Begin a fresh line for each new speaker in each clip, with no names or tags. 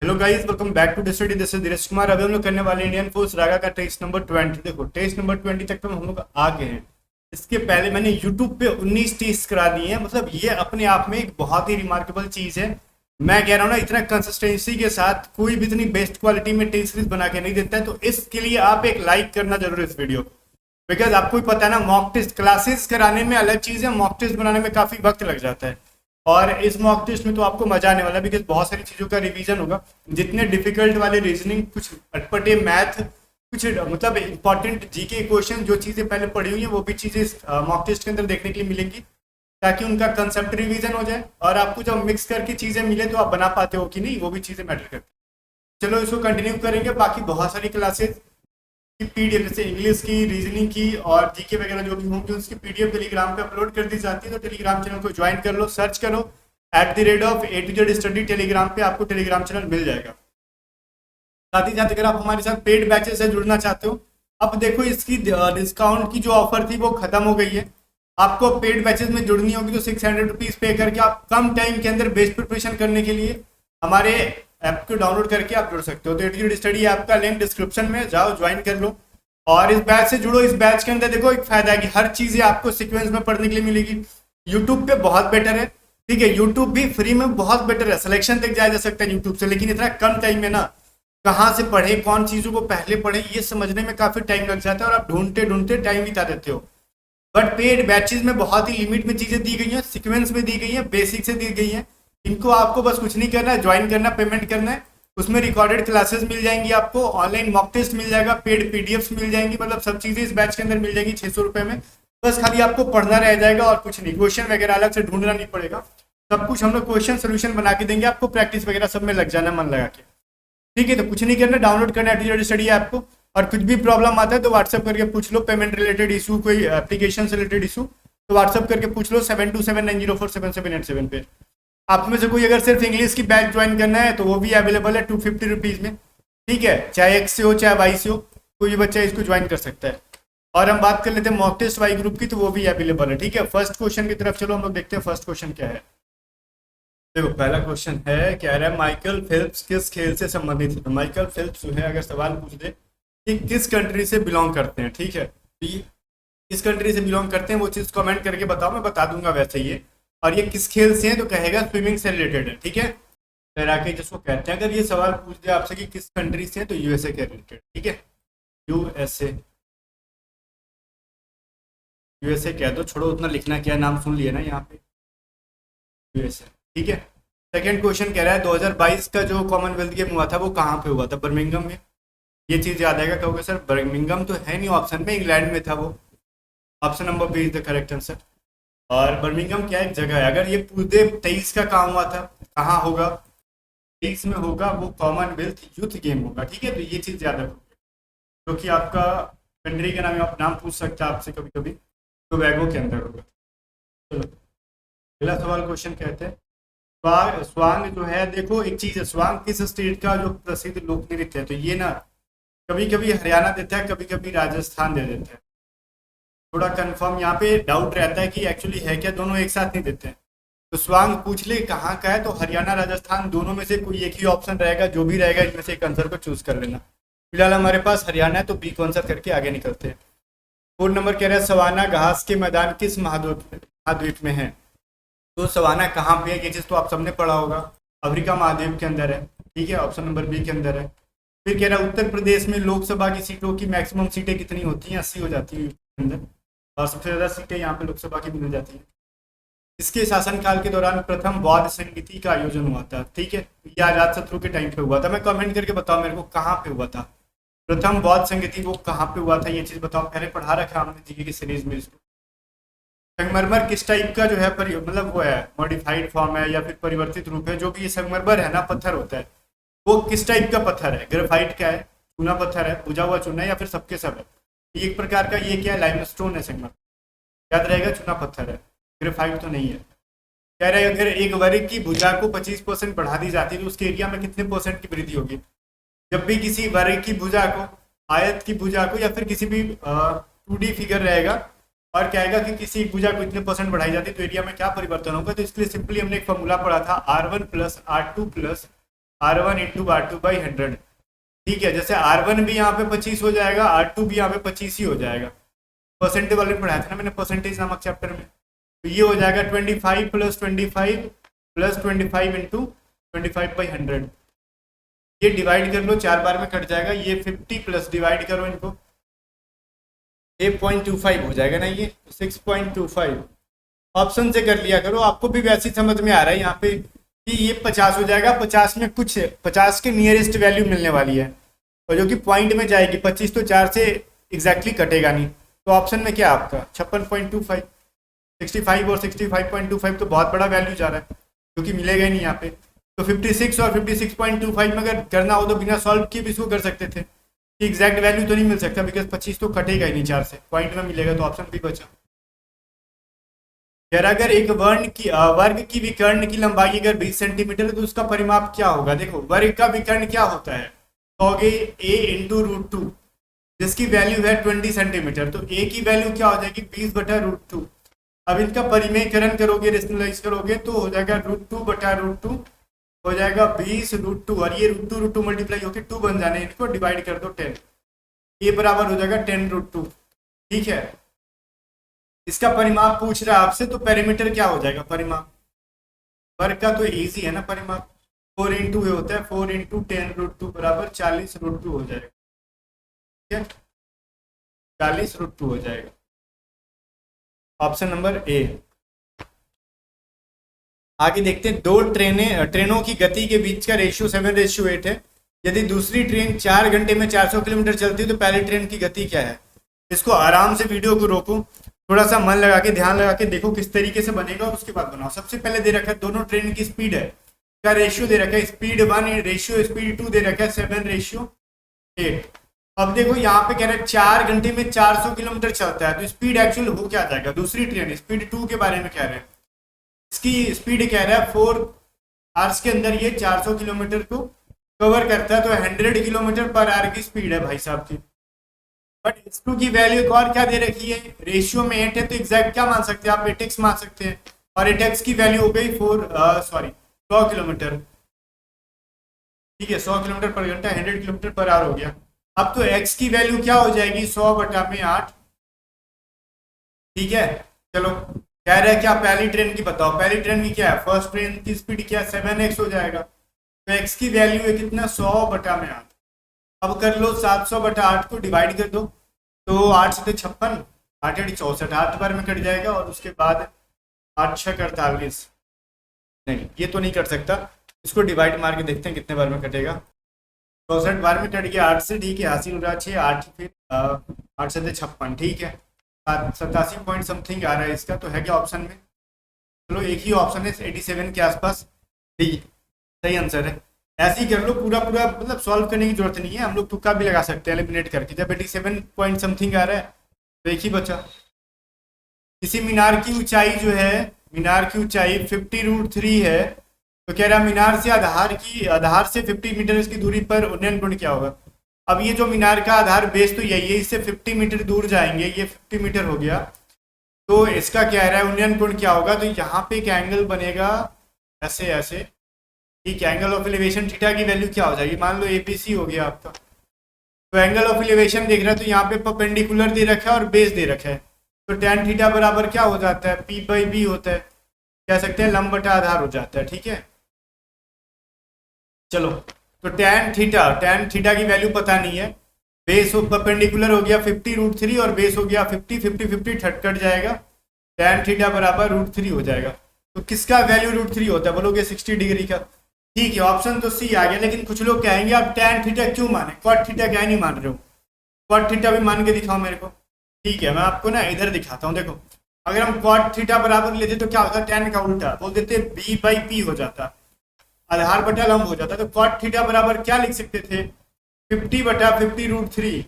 Hello guys, welcome back to the study. This is Dheeraj Kumar. अभी हम लोग करने वाले इंडियन फोर्स रागा का टेस्ट नंबर 20। देखो, टेस्ट नंबर 20 तक तो हम लोग आ गए हैं। इसके पहले मैंने यूट्यूब पे 19 टेस्ट करा दिए हैं। मतलब ये अपने आप में एक बहुत ही रिमार्केबल चीज है। मैं कह रहा हूँ ना, इतना कंसिस्टेंसी के साथ कोई भी इतनी बेस्ट क्वालिटी में टेस्ट सीरीज बना के नहीं देता है। तो इसके लिए आप एक लाइक करना जरूर है इस वीडियो। बिकॉज आपको ही पता है ना, मॉक टेस्ट क्लासेस कराने में अलग चीज है, मॉक टेस्ट बनाने में काफी वक्त लग जाता है। और इस मॉक टेस्ट में तो आपको मजा आने वाला है, बिकॉज बहुत सारी चीजों का रिवीजन होगा। जितने डिफिकल्ट वाले रीजनिंग, कुछ अटपटे मैथ, कुछ मतलब इंपॉर्टेंट जीके क्वेश्चन, जो चीजें पहले पढ़ी हुई है वो भी चीजें मॉक टेस्ट के अंदर देखने के लिए मिलेंगी, ताकि उनका कंसेप्ट रिवीजन हो जाए। और आपको जब मिक्स करके चीजें मिले तो आप बना पाते हो कि नहीं, वो भी चीजें मैटर करती है। चलो इसको कंटिन्यू करेंगे। बाकी बहुत सारी क्लासेस की पीडीएफ, जैसे इंग्लिश की, रीजनिंग की और जीके वगैरह जो भी होंगी, उसकी पीडीएफ टेलीग्राम पे अपलोड कर दी जाती है। तो टेलीग्राम चैनल को ज्वाइन कर लो, सर्च करो @A2Z स्टडी। टेलीग्राम पे आपको टेलीग्राम चैनल मिल जाएगा। साथ ही साथ अगर आप हमारे साथ पेड बैचेस से जुड़ना चाहते हो, अब देखो इसकी डिस्काउंट की जो ऑफर थी वो खत्म हो गई है। आपको पेड बैचेस में जुड़नी होगी तो 600 रुपीज पे करके आप कम टाइम के अंदर बेस्ट प्रिपरेशन करने के लिए हमारे ऐप को डाउनलोड करके आप जुड़ सकते हो। तो A2Z स्टडी ऐप का लिंक डिस्क्रिप्शन में, जाओ ज्वाइन कर लो और इस बैच से जुड़ो। इस बैच के अंदर देखो एक फायदा है कि हर चीजें आपको सीक्वेंस में पढ़ने के लिए मिलेगी। यूट्यूब पे बहुत बेटर है, ठीक है। यूट्यूब भी फ्री में बहुत बेटर है, सिलेक्शन तक जाया जा सकता है यूट्यूब से। लेकिन इतना कम टाइम में ना, कहाँ से पढ़े, कौन चीजों को पहले पढ़े, ये समझने में काफी टाइम लग जाता है और आप ढूंढते ढूंढते टाइम बिता देते हो। बट पेड बैचेज में बहुत ही लिमिट में चीजें दी गई हैं, सीक्वेंस में दी गई हैं, बेसिक से दी गई हैं। इनको आपको बस कुछ नहीं करना है, ज्वाइन करना, पेमेंट करना है। उसमें रिकॉर्डेड क्लासेस मिल जाएंगी, आपको ऑनलाइन मॉक टेस्ट मिल जाएगा, पेड पीडीएफ्स मिल जाएंगी। मतलब सब चीजें इस बैच के अंदर मिल जाएगी 600 रुपए में। बस खाली आपको पढ़ना रह जाएगा और कुछ नहीं, क्वेश्चन वगैरह अलग से ढूंढना नहीं पड़ेगा। सब कुछ हम लोग क्वेश्चन सोल्यूशन बना के देंगे आपको, प्रैक्टिस वगैरह सब में लग जाना मन लगा के। ठीक है, तो कुछ नहीं करना, डाउनलोड करना है स्टडी ऐप को। और कुछ भी प्रॉब्लम आता है तो व्हाट्सअप करके पूछ लो। पेमेंट रिलेटेड इशू, कोई एप्लीकेशन से रिलेटेड इशू, तो व्हाट्सअप करके पूछ लो 7279047787 पे। आप में से कोई अगर सिर्फ इंग्लिश की बैच ज्वाइन करना है तो वो भी अवेलेबल है 250 रुपीज में। ठीक है, चाहे एक्स से हो चाहे वाई से हो, कोई भी बच्चा इसको ज्वाइन कर सकता है। और हम बात कर लेते हैं मॉक टेस्ट वाई ग्रुप की, तो वो भी अवेलेबल है। ठीक है, फर्स्ट क्वेश्चन की तरफ चलो, हम लोग देखते हैं फर्स्ट क्वेश्चन क्या है। देखो, पहला क्वेश्चन है, कह रहा है माइकल फेल्प्स किस खेल से संबंधित है। तो माइकल फेल्प्स जो है, अगर सवाल पूछ दे कि किस कंट्री से बिलोंग करते हैं, ठीक है, तो ये किस कंट्री से बिलोंग करते हैं वो चीज़ कमेंट करके बताओ, मैं बता दूंगा वैसे ये। और ये किस खेल से है तो कहेगा स्विमिंग से रिलेटेड है। ठीक है, तैराकी जिसको कहते हैं। अगर ये सवाल पूछ दिया आपसे कि किस कंट्री से है तो यूएसए के रिलेटेड। ठीक है, यूएसए। यूएसए कह दो, छोड़ो उतना लिखना, क्या नाम सुन लिया ना यहाँ पे, यूएसए। ठीक है, सेकंड क्वेश्चन कह रहा है 2022 का जो कॉमनवेल्थ गेम हुआ था वो कहाँ पे हुआ था। बर्मिंघम में। ये चीज़ याद आएगा, कहोगे सर बर्मिंघम तो है नहीं ऑप्शन में, इंग्लैंड में था वो। Option number B is the correct answer. और बर्मिंघम क्या एक जगह है। अगर ये पूरे 23 का काम हुआ था, कहाँ होगा, 23 में होगा, वो कॉमनवेल्थ यूथ गेम होगा। ठीक है, तो ये चीज़ याद रखो, क्योंकि आपका कंट्री का नाम आप नाम पूछ सकते हैं आपसे कभी कभी, तो वैगो के अंदर होगा। चलो, अगला सवाल क्वेश्चन कहते हैं, स्वांग। स्वांग जो है, देखो एक चीज है, स्वांग किस स्टेट का जो प्रसिद्ध लोक नृत्य है। तो ये ना कभी कभी हरियाणा देता है, कभी कभी राजस्थान दे देता है। थोड़ा कंफर्म यहाँ पे डाउट रहता है कि एक्चुअली है क्या, दोनों एक साथ नहीं देते हैं। तो स्वांग पूछ ले कहाँ का है, तो हरियाणा राजस्थान दोनों में से कोई एक ही ऑप्शन रहेगा, जो भी रहेगा इनमें से एक आंसर को चूज कर लेना। फिलहाल हमारे पास हरियाणा है, तो बी को आंसर करके आगे निकलते हैं। 4 नंबर कह रहा है, सवाना घास के मैदान किस महाद्वीप में है। तो सवाना कहाँ पे है, ये चीज़ तो आप सबने पढ़ा होगा, अफ्रीका महाद्वीप के अंदर है। ठीक है, ऑप्शन नंबर बी के अंदर है। फिर कह रहा है, उत्तर प्रदेश में लोकसभा की सीटों की मैक्सिमम सीटें कितनी होती हैं, 80 हो जाती है अंदर। और सबसे ज़्यादा सीटें यहाँ पे लोकसभा की मिल जाती हैं। इसके शासनकाल के दौरान प्रथम बौद्ध संगीति का आयोजन हुआ था। ठीक है, ये आजाद शत्रु के टाइम पे हुआ था। मैं कमेंट करके बताओ मेरे को कहाँ पे हुआ था, प्रथम बौद्ध संगीति वो कहाँ पे हुआ था, ये चीज़ बताओ। पहले पढ़ा रखा हमने जीके की सीरीज में इसको। संगमरमर किस टाइप का जो है, मतलब वो है मॉडिफाइड फॉर्म है या फिर परिवर्तित रूप है। जो भी ये संगमरमर है ना, पत्थर होता है, वो किस टाइप का पत्थर है। ग्रेफाइट क्या है, चूना पत्थर है, बुझा हुआ चूना है, या फिर सबके सब है। एक प्रकार का ये क्या है, लाइमस्टोन है संगमरमर। याद रहेगा, चूना पत्थर है, ग्रेफाइट तो नहीं है। कह रहे हैं अगर एक वर्ग की भुजा को 25% बढ़ा दी जाती है तो उसके एरिया में कितने परसेंट की वृद्धि होगी। जब भी किसी वर्ग की भुजा को, आयत की भुजा को, या फिर किसी भी 2D फिगर रहेगा और कहेगा कि किसी एक भुजा को इतने परसेंट बढ़ाई जाती है तो एरिया में क्या परिवर्तन होगा। तो इसके लिए सिंपली हमने एक फॉर्मूला पढ़ा था, R1 + R2 + R1 into R2/100। ठीक है, जैसे R1 भी यहाँ पे 25 हो जाएगा, R2 भी यहाँ पे 25 ही हो जाएगा। परसेंटेज वाले पढ़ाया था ना मैंने परसेंटेज नामक चैप्टर में। तो ये हो जाएगा 25 प्लस 25 प्लस 25 इंटू 25/100। ये डिवाइड कर लो, 4 बार में कट जाएगा। ये 50 प्लस डिवाइड करो इनको, 8.25 हो जाएगा ना, ये 6.25। ऑप्शन से कर लिया करो, आपको भी वैसे समझ में आ रहा है यहाँ पे कि ये 50 हो जाएगा। 50 में कुछ 50 के नियरेस्ट वैल्यू मिलने वाली है, और जो कि पॉइंट में जाएगी। 25 तो 4 से एग्जैक्टली कटेगा नहीं, तो ऑप्शन में क्या आपका 56.25। 65 और 65.25 तो बहुत बड़ा वैल्यू जा रहा है, जो कि मिलेगा ही नहीं यहाँ पे। तो 56 और 56.25 में अगर करना हो तो बिना सॉल्व किए भी इसको कर सकते थे, कि एग्जैक्ट वैल्यू तो नहीं मिल सकता, बिकॉज 25 तो कटेगा ही नहीं 4 से, पॉइंट में मिलेगा, तो ऑप्शन भी बचा। यार अगर एक वर्ग की विकर्ण की लंबाई अगर 20 सेंटीमीटर है तो उसका परिमाप क्या होगा। देखो वर्ग का विकर्ण क्या होता है, कहोगे a इंटू √2, जिसकी वैल्यू है 20 सेंटीमीटर। तो a की वैल्यू क्या हो जाएगी 20/√2। अब इनका परिमेयकरण करोगे, रेशनलाइज करोगे, तो हो जाएगा √2/√2 हो जाएगा 20√2, और ये √2 मल्टीप्लाई होकर 2 बन जाने, इनको डिवाइड कर दो 10, ये बराबर हो जाएगा 10√2। ठीक है, इसका परिमाप पूछ रहा है आपसे, तो पेरीमीटर क्या हो जाएगा परिमाप। वर्ग का तो इजी है ना परिमाप, 4 इंटू ये होता है 4 इंटू 10√2 बराबर 40√2 हो जाएगा। ठीक है, 40√2 हो जाएगा, ऑप्शन नंबर ए। आगे देखते हैं, दो ट्रेनों की गति के बीच का रेशियो 7:8 है। यदि दूसरी ट्रेन 4 घंटे में 400 किलोमीटर चलती है तो पहली ट्रेन की गति क्या है। इसको आराम से वीडियो को रोको, थोड़ा सा मन लगा के ध्यान लगा के देखो किस तरीके से बनेगा, और उसके बाद बनाओ। सबसे पहले दे रखा है दोनों ट्रेन की स्पीड है, क्या रेशियो दे रखा है, स्पीड 1 रेशियो स्पीड 2 दे रखा है 7:8। अब देखो यहाँ पे कह रहा है 4 घंटे में 400 किलोमीटर चलता है, तो स्पीड एक्चुअल हो क्या जाएगा। दूसरी ट्रेन स्पीड 2 के बारे में कह रहे हैं, इसकी स्पीड कह रहा है 4 आवर्स के अंदर ये 400 किलोमीटर को कवर करता है, तो 100 किलोमीटर पर आवर की स्पीड है भाई साहब की। बट x2 की वैल्यू एक और क्या दे रखी है, रेशियो में 8 है, तो एग्जैक्ट क्या मान सकते हैं आप, 8x मान सकते हैं, और 8x की वैल्यू हो गई 100 किलोमीटर। ठीक है, 100 किलोमीटर पर घंटा 100 किलोमीटर पर आवर हो गया। अब तो x की वैल्यू क्या हो जाएगी 100/8। ठीक है, चलो कह रहे हैं क्या पहली ट्रेन की बताओ, पहली ट्रेन की क्या है, फर्स्ट ट्रेन की स्पीड क्या है 7x हो जाएगा, तो x की वैल्यू है कितना 100/8। अब कर लो 700/8 को डिवाइड कर दो, तो 8 से 56, 8 8 64, 8 बार में कट जाएगा, और उसके बाद 8 6 48। नहीं ये तो नहीं कर सकता, इसको डिवाइड मार के देखते हैं कितने बार में कटेगा। 64 बार में कट गया 8 से। ठीक है, हासिल हो रहा 6, 8 फिर 8 से 56। ठीक है, 87 पॉइंट समथिंग आ रहा है इसका, तो है क्या ऑप्शन में। चलो एक ही ऑप्शन है 87 के आसपास, डी सही आंसर है। ऐसे ही कर लो पूरा पूरा, मतलब सॉल्व करने की जरूरत नहीं है, हम लोग तुक्का भी लगा सकते हैं एलिमिनेट करके। जब 87 पॉइंट समथिंग आ रहा है तो एक ही बचा। किसी मीनार की ऊंचाई जो है, मीनार की ऊंचाई 50√3 है, तो कह रहा है मीनार से आधार से 50 मीटर की दूरी पर उन्नयन कोण क्या होगा। अब ये जो मीनार का आधार बेस तो यही है, इससे 50 मीटर दूर जाएंगे, ये 50 मीटर हो गया, तो इसका कह रहा है उन्नयन कोण क्या होगा। तो यहाँ पे एक एंगल बनेगा ऐसे ऐसे। ठीक है, एंगल ऑफ एलिवेशन थीटा की वैल्यू क्या हो जाएगी, मान लो एबीसी हो गया आपका। तो एंगल ऑफ एलिवेशन देख रहा है, तो यहाँ पे परपेंडिकुलर दे रखा है और बेस दे रखा है, तो tan थीटा बराबर क्या हो जाता है P/B होता है, कह सकते हैं लंब बटा आधार हो जाता है। ठीक है, चलो तो tan थीटा की वैल्यू पता नहीं है, बेस परपेंडिकुलर हो गया 50√3 और बेस हो गया 50 50 50 कट जाएगा, tan थीटा बराबर √3 हो जाएगा। तो किसका वैल्यू √3 होता है बोलोगे 60 डिग्री का। ठीक है, ऑप्शन तो सी आ गया, लेकिन कुछ लोग कहेंगे आप tan थीटा क्यों माने, cot थीटा क्या नहीं मान रहे हो, cot थीटा भी मान के दिखाओ मेरे को। ठीक है, मैं आपको ना इधर दिखाता हूँ। देखो अगर हम cot थीटा बराबर लेते तो क्या होता है, tan का उल्टा बोल देते B/P हो जाता, आधार बटा लंब हो जाता। तो cot थीटा बराबर क्या लिख सकते थे 50/50√3,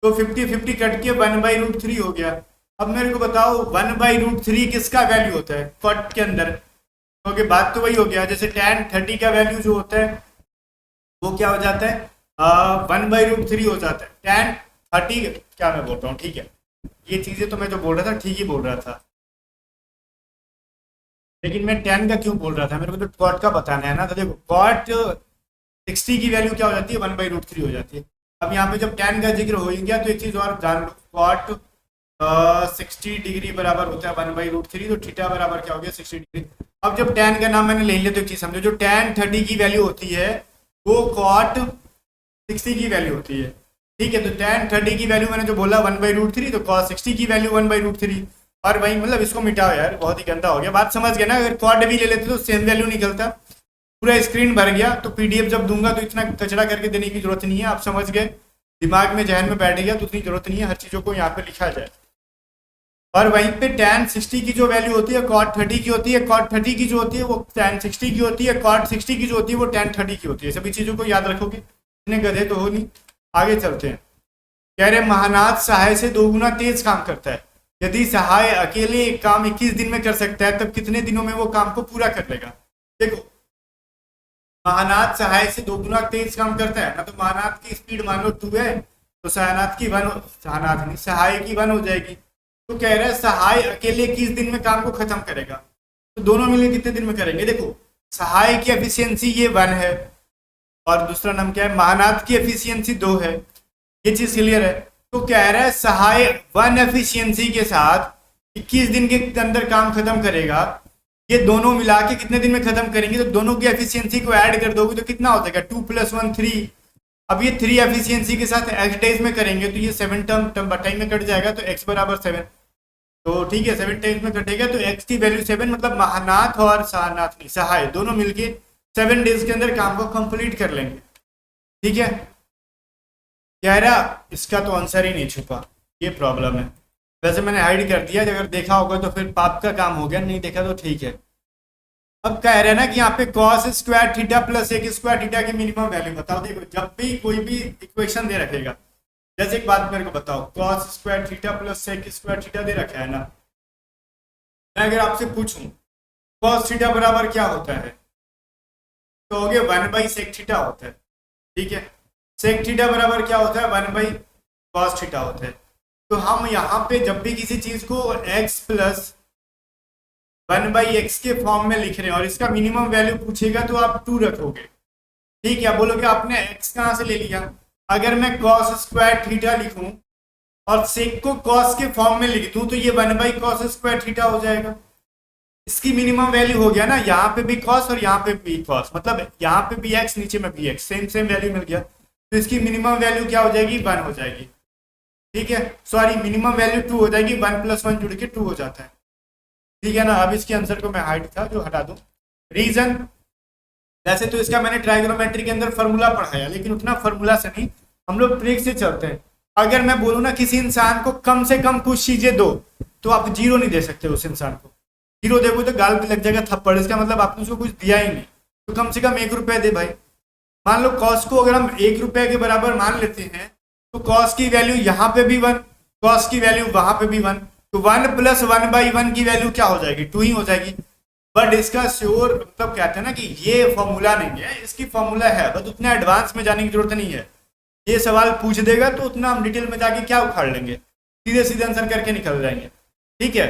तो 50 50 कट के 1/√3 हो गया। अब मेरे को बताओ 1/√3 किसका वैल्यू होता है cot के अंदर, क्योंकि बात तो वही हो गया, जैसे tan 30 का वैल्यू जो होता है वो क्या हो जाता है 1/√3 हो जाता है। tan 30 क्या मैं बोल रहा हूँ, ठीक है ये चीजें तो मैं जो बोल रहा था ठीक ही बोल रहा था, लेकिन मैं tan का क्यों बोल रहा था, मेरे को तो cot का बताना है ना। तो देखो cot 60 की वैल्यू क्या हो जाती है, 1/√3 हो जाती है। अब यहाँ पे जब tan का जिक्र हो ही गया तो एक चीज और जान लो, cot 60 डिग्री बराबर होता है 1/√3, तो थीटा बराबर क्या हो गया 60 डिग्री। अब जब tan का नाम मैंने ले लिया तो एक चीज समझो, जो tan 30 की वैल्यू होती है वो cot 60 की वैल्यू होती है, ठीक है। तो tan 30 की वैल्यू मैंने जो बोला 1/√3, तो cos 60 की वैल्यू 1/√3। और भाई मतलब इसको मिटाओ यार, बहुत ही गंदा हो गया, बात समझ गए ना। अगर cot भी ले लेते तो सेम वैल्यू निकलता, पूरा स्क्रीन भर गया। तो पीडीएफ जब दूंगा तो इतना कचरा करके देने की जरूरत नहीं है, आप समझ गए, दिमाग में जहन में बैठ गया, तो उतनी जरूरत नहीं है हर चीजों को यहाँ पे लिखा जाए। और वहीं पे tan 60 की जो वैल्यू होती है cot 30 की होती है, cot 30 की जो होती है वो tan 60 की होती है, cot 60 की जो होती है वो tan 30 की होती है। सभी चीजों को याद रखोगे, इतने गधे तो हो नहीं। आगे चलते हैं। कह रहे महानाथ सहाय से 2 गुना तेज काम करता है। यदि सहाय अकेले एक काम 21 दिन में कर सकता है, तब कितने दिनों में वो काम को पूरा कर लेगा। देखो, महानाथ सहाय से 2 गुना तेज काम करता है ना, तो महानाथ की स्पीड मान लो 2 है, तो सहायनाथ की 1, सहायनाथ नहीं सहाय की 1 हो जाएगी। तो कह रहा है सहाय अकेले 21 दिन में काम को खत्म करेगा, तो दोनों मिलकर कितने दिन में करेंगे। देखो, सहाय की एफिशिएंसी ये 1 है, और दूसरा नाम क्या है, महानाथ की एफिशिएंसी 2 है, ये चीज क्लियर है। तो कह रहा है सहाय 1 एफिशिएंसी के साथ 21 दिन के अंदर काम खत्म करेगा। ये दोनों मिला के कितने दिन में खत्म करेंगे, तो दोनों की एफिशिएंसी को ऐड कर दोगे तो कितना हो जाएगा, 2 + 1 3। अब ये 3 एफिशिएंसी के साथ x डेज में करेंगे तो ये 7 टर्म टाइम में कट जाएगा, तो x बराबर 7। तो ठीक है, 7 टाइम्स में कटेगा तो x की वैल्यू 7, मतलब महानाथ और सहानाथ नहीं सहाय दोनों मिलके 7 डेज के अंदर काम को कंप्लीट कर लेंगे, ठीक है। कह रहा इसका तो आंसर ही नहीं छुपा, ये प्रॉब्लम है। वैसे मैंने हाइड कर दिया, अगर देखा होगा तो फिर पाप का काम हो गया, नहीं देखा तो ठीक है। अब कह रहे हैं ना कि यहाँ पे cos square theta plus sec square theta की मिनिमम वैल्यू बताओ। देखो, जब भी कोई भी इक्वेशन दे रखेगा, जैसे एक बात मेरे को बताओ, cos square theta plus sec square theta दे रखा है ना, मैं अगर आपसे पूछूं cos थीटा बराबर क्या होता है, तो हो गया 1/sec थीटा होता है, ठीक है। sec थीटा बराबर क्या होता है, 1/cos थीटा होता है। तो हम यहाँ पे जब भी किसी चीज को x + 1/x के फॉर्म में लिख रहे हैं और इसका मिनिमम वैल्यू पूछेगा तो आप 2 रखोगे, ठीक है। बोलोगे आपने x कहाँ से ले लिया। अगर मैं cos स्क्वायर थीटा लिखूं और sec को cos के फॉर्म में लिख दूं तो ये 1/cos स्क्वायर थीटा हो जाएगा। इसकी मिनिमम वैल्यू हो गया ना, यहाँ पे भी cos और यहाँ पे भी cos, मतलब यहाँ पे भी x नीचे में भी x, सेम वैल्यू मिल गया। तो इसकी मिनिमम वैल्यू क्या हो जाएगी, 1 हो जाएगी, ठीक है। सॉरी, मिनिमम वैल्यू 2 हो जाएगी, 1 + 1 जुड़ के 2 हो जाता है, ठीक है ना। अब इसके आंसर को मैं हाइड था जो हटा दूं। रीजन, वैसे तो इसका मैंने ट्राइगोनोमेट्री के अंदर फॉर्मूला पढ़ाया, लेकिन उतना फॉर्मूला से नहीं, हम लोग ट्रिक से चलते हैं। अगर मैं बोलूँ ना किसी इंसान को कम से कम कुछ चीजें दो, तो आप 0 नहीं दे सकते उस इंसान को। 0 देखो तो गाल पे लग जाएगा थप्पड़, इसका मतलब आपने उसको कुछ दिया ही नहीं। तो कम से कम 1 रुपया दे भाई। मान लो कॉस को अगर हम 1 रुपये के बराबर मान लेते हैं, तो कॉस की वैल्यू यहाँ पे भी 1, कॉस की वैल्यू वहां पे भी 1, तो 1 + 1/1 की वैल्यू क्या हो जाएगी, 2 ही हो जाएगी। बट इसका श्योर मतलब कहते हैं ना कि ये फॉर्मूला नहीं है, इसकी फॉर्मूला है, बस उतना एडवांस में जाने की जरूरत नहीं है। ये सवाल पूछ देगा तो उतना हम डिटेल में जाके क्या उखाड़ लेंगे, सीधे सीधे आंसर करके निकल जाएंगे, ठीक है।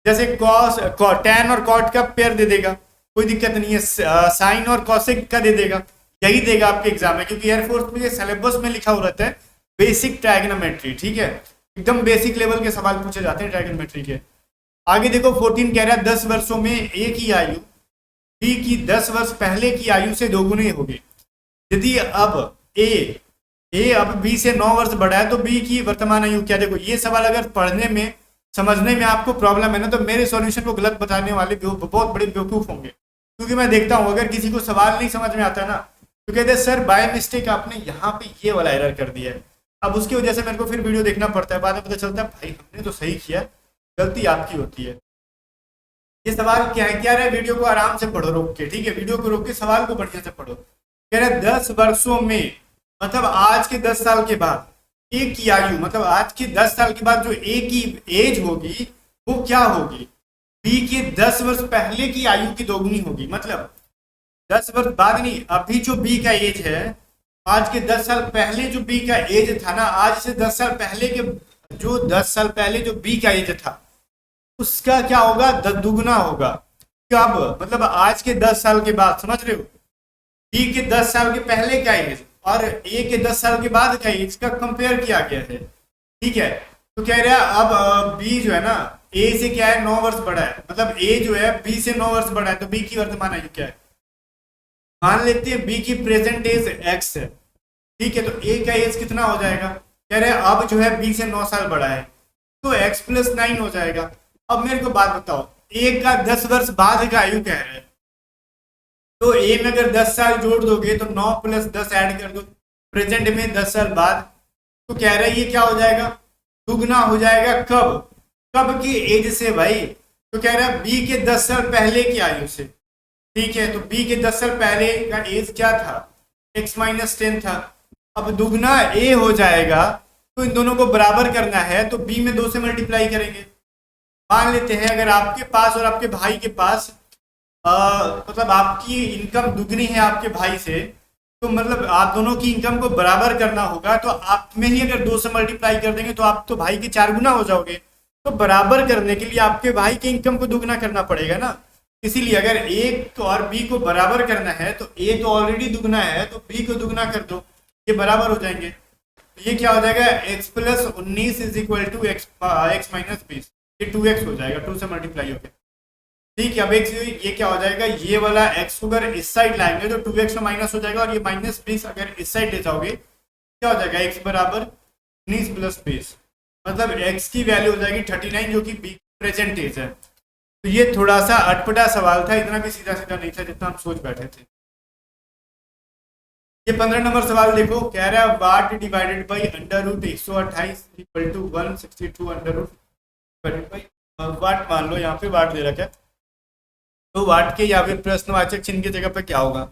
जैसे कॉस tan और कॉट का पेयर दे देगा, कोई दिक्कत नहीं है। साइन और कॉसेक का दे देगा, यही देगा आपके एग्जाम में, क्योंकि एयरफोर्स में सिलेबस में लिखा हो रहता है बेसिक ट्राइगोनोमेट्री, ठीक है। एकदम बेसिक लेवल के सवाल पूछे जाते हैं ट्राइगोनोमेट्री के। आगे देखो 14 कह रहा है 10 वर्षों में ए की आयु बी की 10 वर्ष पहले की आयु से 2 गुनी होगी। यदि अब ए अब बी से 9 वर्ष बड़ा है तो बी की वर्तमान आयु क्या। देखो, ये सवाल अगर पढ़ने में समझने में आपको प्रॉब्लम है ना, तो मेरे सॉल्यूशन को गलत बताने वाले बहुत बड़े बेवकूफ होंगे। क्योंकि मैं देखता हूँ अगर किसी को सवाल नहीं समझ में आता ना, तो कहते हैं सर बाय मिस्टेक आपने यहाँ पे ये वाला एरर कर दिया है। अब उसकी वजह से मेरे को फिर वीडियो देखना पड़ता है, बाद में पता चलता है भाई हमने तो सही किया, गलती आपकी होती है। ये सवाल क्या है, क्या रहा, वीडियो को आराम से पढ़ो रोक के, ठीक है। वीडियो को रोक के सवाल को बढ़िया से पढ़ो। कह रहा है 10 वर्षों में, मतलब आज के 10 साल के बाद ए की आयु, मतलब आज के 10 साल के बाद जो ए की एज होगी वो क्या होगी, बी के 10 वर्ष पहले की आयु की 2 गुनी होगी। मतलब 10 वर्ष बाद नहीं, अभी जो बी का एज है, आज के 10 साल पहले जो बी का एज था ना, आज से 10 साल पहले के जो 10 साल पहले जो बी का एज था उसका क्या होगा, 10 दुगुना होगा। कब, मतलब आज के 10 साल के बाद, समझ रहे हो। बी के 10 साल के पहले का एज और ए के 10 साल के बाद का एज का कंपेयर किया गया है। ठीक है, तो कह रहा है अब बी जो है ना ए से क्या है 9 वर्ष बड़ा है, मतलब ए जो है बी से 9 वर्ष बड़ा है, तो बी की वर्तमान आयु क्या है। मान लेते हैं बी की प्रेजेंट एज एक्स है। ठीक है, तो ए का एज कितना हो जाएगा, कह रहे हैं अब जो है बी से 9 साल बड़ा है तो x प्लस 9 हो जाएगा। अब मेरे को बात बताओ, ए का 10 वर्ष बाद का आयु क्या है, तो ए में अगर 10 साल जोड़ दोगे तो 9 प्लस 10 ऐड कर दो, प्रेजेंट में 10 साल बाद, तो कह रहा है ये क्या हो जाएगा, दुगना हो जाएगा। कब, कब की एज से भाई, तो कह रहा है बी के 10 साल पहले की आयु से। ठीक है, तो बी के 10 साल पहले का एज क्या था, x माइनस 10 था। अब दुगना ए हो जाएगा, तो इन दोनों को बराबर करना है तो b में 2 से मल्टीप्लाई करेंगे। मान लेते हैं अगर आपके पास और आपके भाई के पास मतलब आपकी इनकम दुगनी है आपके भाई से, तो मतलब आप दोनों की इनकम को बराबर करना होगा, तो आप में ही अगर 2 से मल्टीप्लाई कर देंगे तो आप तो भाई के 4 गुना हो जाओगे। तो बराबर करने के लिए आपके भाई के इनकम को दुगना करना पड़ेगा ना, इसीलिए अगर ए और बी को बराबर करना है तो ए तो ऑलरेडी दुगना है तो बी को दुगना कर दो, ये बराबर हो जाएंगे। तो ये क्या हो जाएगा, x plus 19 is equal to x minus 20, ये 2x हो जाएगा, 2 से मल्टीप्लाई हो गया। ठीक है, अब एक ये क्या हो जाएगा, ये वाला x अगर इस साइड लाएंगे तो 2x में माइनस हो जाएगा, और ये माइनस 20 अगर इस साइड ले जाओगे क्या हो जाएगा, x बराबर 19 प्लस 20, मतलब x की वैल्यू हो जाएगी 39 जो कि बी प्रेजेंट एज है। तो ये थोड़ा सा अटपटा सवाल था, इतना भी सीधा सीधा नहीं था जितना हम सोच बैठे थे। ये 15 नंबर सवाल देखो, कह रहा है what divided by under root 128 equal to 162 under root divided by what, मान लो यहाँ पे वाट दे रखा है, तो वाट के या फिर प्रश्नवाचक चिन्ह की जगह पे क्या होगा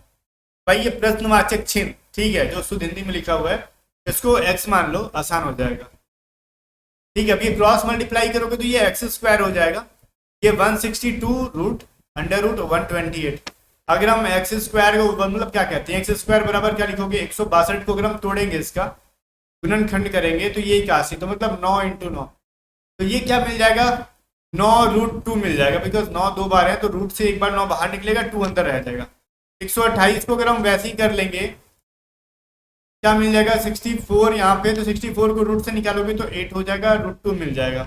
भाई, ये प्रश्नवाचक चिन्ह, ठीक है, जो शुद्ध हिंदी में लिखा हुआ है इसको x मान लो, आसान हो जाएगा। ठीक है, अब ये क्रॉस मल्टीप्लाई करोगे तो ये x स्क्वायर हो जाएगा, ये 162 रूट अंडर रूट 128। अगर हम एक्स स्क्वायर को मतलब क्या कहते हैं, एक्स स्क्वायर बराबर क्या लिखोगे, 162 को अगर हम तोड़ेंगे इसका गुणनखंड करेंगे तो ये 81, तो मतलब 9 इंटू 9, तो ये क्या मिल जाएगा 9 रूट 2 मिल जाएगा, बिकॉज 9 2 बार है तो रूट से एक बार 9 बाहर निकलेगा, 2 अंदर रह जाएगा। 128 को अगर हम वैसे ही कर लेंगे क्या मिल जाएगा 64 यहाँ पे, तो 64 को रूट से निकालोगे तो 8 हो जाएगा, रूट 2 मिल जाएगा।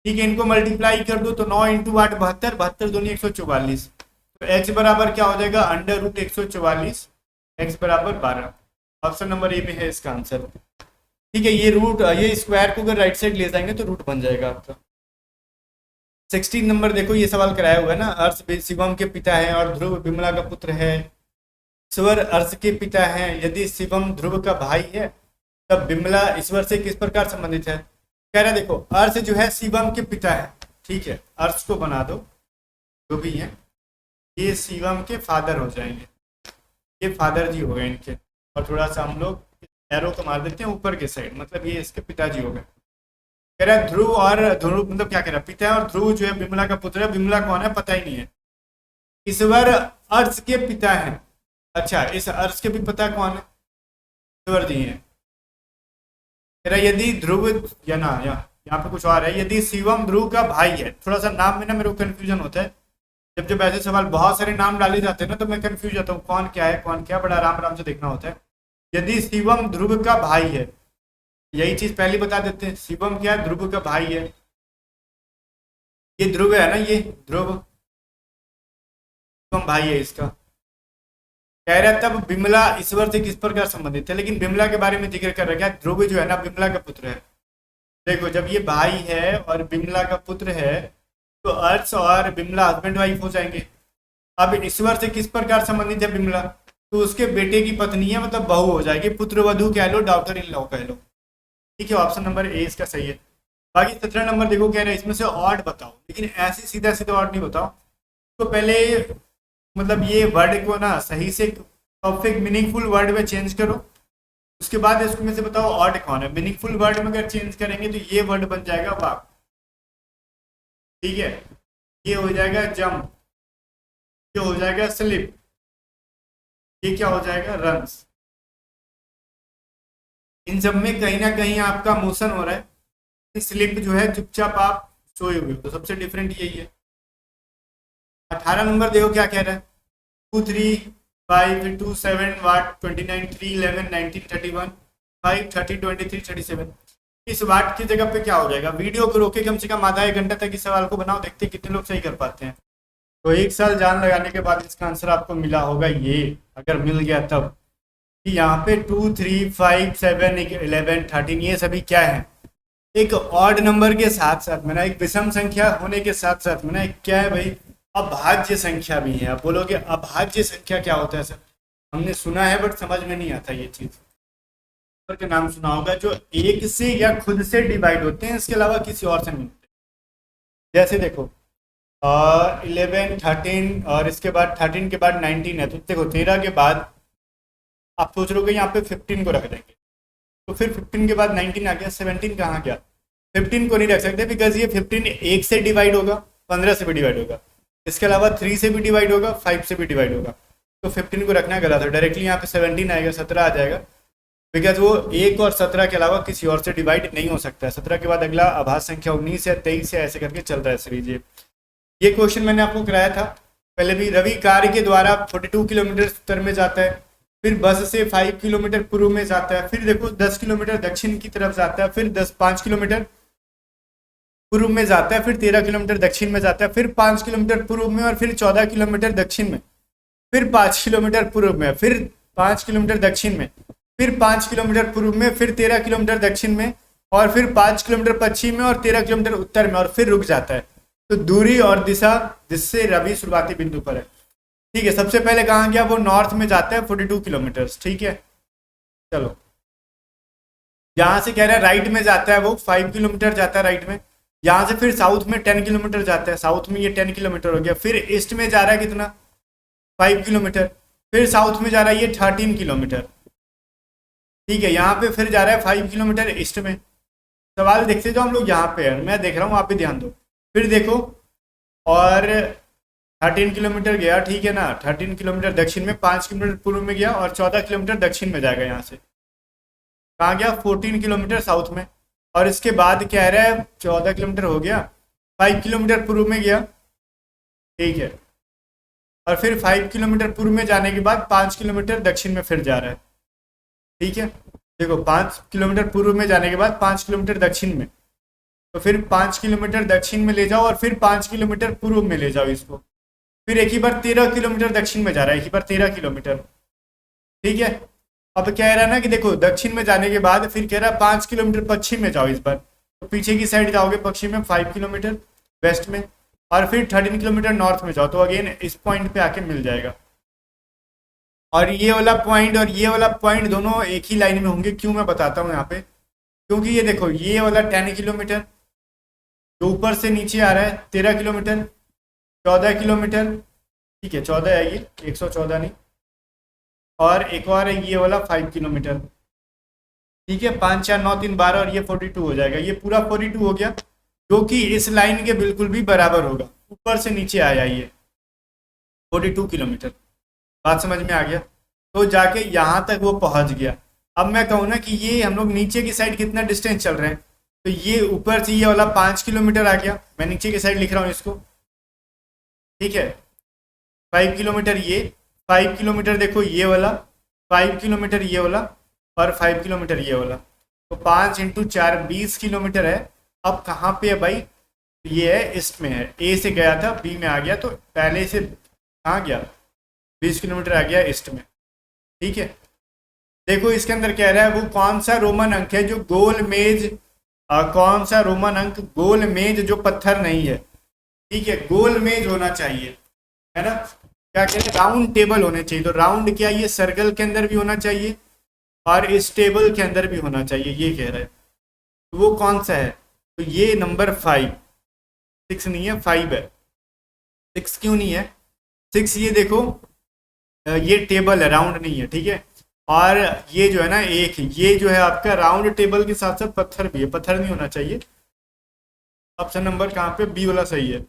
ठीक है, इनको मल्टीप्लाई कर दो तो 9 इंटू 8 72, 72 दूनी 144, तो x बराबर क्या हो जाएगा अंडर रूट 144, x बराबर 12। ऑप्शन नंबर ए में है इसका आंसर। ठीक है, ये रूट ये स्क्वायर को अगर राइट साइड ले जाएंगे तो रूट बन जाएगा आपका। 16 नंबर देखो, ये सवाल कराया हुआ है ना, अर्श शिवम के पिता है और ध्रुव विमला का पुत्र है, ईश्वर अर्श के पिता है, यदि शिवम ध्रुव का भाई है तब विमला ईश्वर से किस प्रकार संबंधित है। कह रहा है देखो, अर्श जो है शिवम के पिता है, ठीक है, अर्श को बना दो जो भी है, ये शिवम के फादर हो जाएंगे, ये फादर जी हो गए इनके, और थोड़ा सा हम लोग एरो को मार देते हैं ऊपर के साइड, मतलब ये इसके पिताजी हो गए। कह रहा है ध्रुव और ध्रुव मतलब क्या कह रहा है, पिता है और ध्रुव जो है विमला का पुत्र है, विमला कौन है पता ही नहीं है। ईश्वर अर्श के पिता है, अच्छा इस अर्श के भी पता कौन है, ईश्वर जी है। कह रहा है यदि ध्रुव या ना यहाँ पे कुछ और है, यदि शिवम ध्रुव का भाई है, थोड़ा सा नाम में ना मेरे को कन्फ्यूजन होता है, जब ऐसे सवाल बहुत सारे नाम डाले जाते हैं ना तो मैं कंफ्यूज जाता हूँ कौन क्या है कौन क्या, बड़ा आराम आराम से देखना होता है। यदि शिवम ध्रुव का भाई है, यही चीज पहले बता देते हैं, शिवम क्या है ध्रुव का भाई है, ये ध्रुव है ना, ये ध्रुव शिवम भाई है इसका। कह रहा है तब विमला ईश्वर से किस प्रकार संबंधित है, लेकिन विमला के बारे में जिक्र कर रखा है, ध्रुव जो है ना विमला का पुत्र है। देखो जब ये भाई है और विमला का पुत्र है तो अर्श और विमला हस्बैंड वाइफ हो जाएंगे। अब ईश्वर से किस प्रकार संबंधित है विमला, तो उसके बेटे की पत्नी है, मतलब बहू हो जाएगी, पुत्र वधू कह लो, डॉक्टर इन लॉ कह लो। ठीक है, ऑप्शन नंबर ए इसका सही है। बाकी 17 नंबर देखो, कह रहे हैं इसमें से ऑड बताओ, लेकिन ऐसे सीधा सीधा ऑड नहीं बताओ, तो पहले मतलब ये वर्ड को ना सही से परफेक्ट मीनिंगफुल वर्ड में चेंज करो, उसके बाद इसमें से बताओ ऑड कौन है। मीनिंगफुल वर्ड में अगर चेंज करेंगे तो ये वर्ड बन जाएगा वाक, ठीक है, ये हो जाएगा जंप, ये हो जाएगा स्लिप, ये क्या हो जाएगा रन्स। इन सब में कहीं ना कहीं आपका मोशन हो रहा है, स्लिप जो है चुपचाप आप सोए हुए हो, तो सबसे डिफरेंट यही है। 18 नंबर देखो क्या कह रहा है, 2 3 5 2 7 वाट 29 3 11 19 31 5 30 23 37। इस वाट की जगह पे क्या हो जाएगा? वीडियो को रोके कम से कम आधा एक घंटा तक इस सवाल को बनाओ, देखते हैं कितने लोग सही कर पाते हैं। तो 1 साल जान लगाने के बाद इसका आंसर आपको मिला होगा ये, अगर मिल गया तब, कि यहाँ पे 2 3 5 7 11 13 ये सभी क्या है? एक ऑड नंबर के साथ साथ में ना, एक विषम संख्या होने के साथ साथ में ना, एक क्या है भाई, अभाज्य संख्या भी है। आप बोलोगे अभाज्य संख्या क्या होता है सर? हमने सुना है बट समझ में नहीं आता ये चीज। नंबर का नाम सुना होगा जो एक से या खुद से डिवाइड होते हैं, इसके अलावा किसी और से नहीं होते। जैसे देखो 11 13 और इसके बाद 13 के बाद 19 है, तो देखो 13 के बाद आप सोच रहे हो यहाँ पे 15 को रख देंगे, तो फिर 15 के बाद 19 आ गया, 17 कहाँ गया? 15 को नहीं रख सकते बिकॉज ये 15 1 से डिवाइड होगा, 15 से भी डिवाइड होगा, इसके अलावा 3 से भी डिवाइड होगा, 5 से भी डिवाइड होगा, तो 15 को रखना गलत है। डायरेक्टली यहाँ पे 17 आएगा, 17 आ जाएगा, बिकॉज वो 1 और 17 के अलावा किसी और से डिवाइड नहीं हो सकता है। 17 के बाद अगला आभास संख्या 19 या 23 या ऐसे करके चल रहा है सीरीज। ये क्वेश्चन मैंने आपको कराया था पहले भी। रवि कार के द्वारा 42 किलोमीटर उत्तर में जाता है, फिर बस से 5 किलोमीटर पूर्व में जाता है, फिर देखो 10 किलोमीटर दक्षिण की तरफ जाता है, फिर 5 किलोमीटर पूर्व में जाता है, फिर 13 किलोमीटर दक्षिण में जाता है, फिर 5 किलोमीटर पूर्व में, और फिर 14 किलोमीटर दक्षिण में, फिर 5 किलोमीटर पूर्व में, फिर 5 किलोमीटर दक्षिण में, फिर 5 किलोमीटर पूर्व में, फिर 13 किलोमीटर दक्षिण में, और फिर 5 किलोमीटर पश्चिम में, और 13 किलोमीटर उत्तर में, और फिर रुक जाता है। तो दूरी और दिशा जिससे रवि शुरुआती बिंदु पर है। ठीक है, सबसे पहले कहाँ गया? वो नॉर्थ में जाता है 42 किलोमीटर। ठीक है, चलो यहाँ से कह रहा है राइट में जाता है, वो 5 किलोमीटर जाता है राइट में। यहाँ से फिर साउथ में 10 किलोमीटर जाता है, साउथ में ये 10 किलोमीटर हो गया। फिर ईस्ट में जा रहा है कितना? 5 किलोमीटर। फिर साउथ में जा रहा है ये 13 किलोमीटर। ठीक है, यहाँ पे फिर जा रहा है 5 किलोमीटर ईस्ट में। सवाल देखते जो हम लोग यहाँ पे है, मैं देख रहा हूँ, आप भी ध्यान दो। फिर देखो और 13 किलोमीटर गया, ठीक है ना, 13 किलोमीटर दक्षिण में, 5 किलोमीटर पूर्व में गया, और 14 किलोमीटर दक्षिण में जाएगा। यहाँ से कहाँ गया? 14 किलोमीटर साउथ में। और इसके बाद कह रहा है 14 किलोमीटर हो गया, 5 किलोमीटर पूर्व में गया। ठीक है, और फिर 5 किलोमीटर पूर्व में जाने के बाद 5 किलोमीटर दक्षिण में फिर जा रहा है। ठीक है, देखो 5 किलोमीटर पूर्व में जाने के बाद 5 किलोमीटर दक्षिण में, तो फिर 5 किलोमीटर दक्षिण में ले जाओ, और फिर 5 किलोमीटर पूर्व में ले जाओ इसको। फिर एक ही बार 13 किलोमीटर दक्षिण में जा रहा है, एक ही बार 13 किलोमीटर। ठीक है, अब कह रहा है ना कि देखो दक्षिण में जाने के बाद फिर कह रहा है 5 किलोमीटर पश्चिम में जाओ इस बार, तो पीछे की साइड जाओगे पश्चिम में 5 किलोमीटर वेस्ट में, और फिर 13 किलोमीटर नॉर्थ में जाओ, तो अगेन इस पॉइंट पे आके मिल जाएगा। और ये वाला पॉइंट और ये वाला पॉइंट दोनों एक ही लाइन में होंगे। क्यों? मैं बताता हूँ यहाँ पे। क्योंकि ये देखो ये वाला 10 किलोमीटर जो ऊपर से नीचे आ रहा है, 13 किलोमीटर, 14 किलोमीटर, ठीक है 14 है ये, 114 नहीं, और एक और है ये वाला 5 किलोमीटर। ठीक है, 5 4 9 3 12, और ये 42 हो जाएगा। ये पूरा 42 हो गया, जो कि इस लाइन के बिल्कुल भी बराबर होगा। ऊपर से नीचे आया ये 42 किलोमीटर। बात समझ में आ गया? तो जाके यहाँ तक वो पहुँच गया। अब मैं कहूँ ना कि ये हम लोग नीचे की साइड कितना डिस्टेंस चल रहे हैं, तो ये ऊपर से ये वाला 5 किलोमीटर आ गया। मैं नीचे की साइड लिख रहा हूँ इसको। ठीक है, 5 किलोमीटर ये, 5 किलोमीटर देखो ये वाला, 5 किलोमीटर ये वाला, और 5 किलोमीटर ये वाला, तो 5 × 4 20 किलोमीटर है। अब कहाँ पे है भाई? ये है ईस्ट में है। ए से गया था बी में आ गया, तो पहले से कहाँ गया? 20 किलोमीटर आ गया ईस्ट में। ठीक है, देखो इसके अंदर कह रहा है वो कौन सा रोमन अंक है जो गोल मेज, कौन सा रोमन अंक गोल मेज जो पत्थर नहीं है। ठीक है, गोल मेज होना चाहिए, है ना। क्या कह रहे हैं? राउंड टेबल होने चाहिए। तो राउंड क्या, ये सर्कल के अंदर भी होना चाहिए और इस टेबल के अंदर भी होना चाहिए, ये कह रहा है। तो वो कौन सा है? तो ये नंबर 5, 6 नहीं है, 5 है। 6 क्यों नहीं है? 6 ये देखो ये टेबल है, राउंड नहीं है। ठीक है, और ये जो है ना एक, ये जो है आपका राउंड टेबल के साथ साथ पत्थर भी है, पत्थर नहीं होना चाहिए। ऑप्शन नंबर कहाँ पे? बी वाला सही है।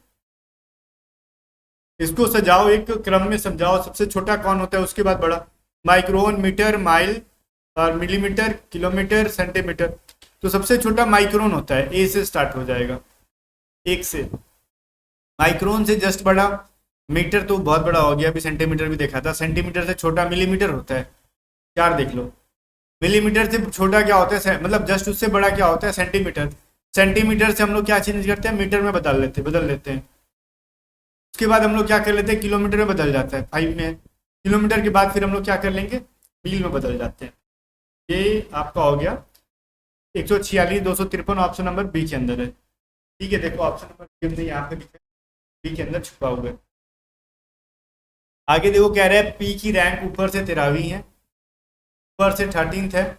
इसको सजाओ, एक क्रम में समझाओ। सबसे छोटा कौन होता है, उसके बाद बड़ा। माइक्रोन, मीटर, माइल, और मिलीमीटर, किलोमीटर, सेंटीमीटर। तो सबसे छोटा माइक्रोन होता है, ए से स्टार्ट हो जाएगा, 1 से। माइक्रोन से जस्ट बड़ा मीटर तो बहुत बड़ा हो गया, अभी सेंटीमीटर भी देखा था, सेंटीमीटर से छोटा मिलीमीटर होता है। 4 देख लो, मिलीमीटर से छोटा क्या होता है, मतलब जस्ट उससे बड़ा क्या होता है, सेंटीमीटर। सेंटीमीटर से हम लोग क्या चेंज करते हैं, मीटर में बदल लेते हैं। उसके बाद हम लोग क्या कर लेते हैं, किलोमीटर में बदल जाता है, 5 में। किलोमीटर के बाद फिर हम लोग क्या कर लेंगे, मील में बदल जाते हैं। ये आपका हो गया 146, 253, ऑप्शन नंबर बी के अंदर है। ठीक है, देखो ऑप्शन नंबर बी हमने यहाँ पे लिखा है, बी के अंदर छुपा हुआ है। आगे देखो कह रहा है पी की रैंक ऊपर से 13वीं है, ऊपर से 13th है,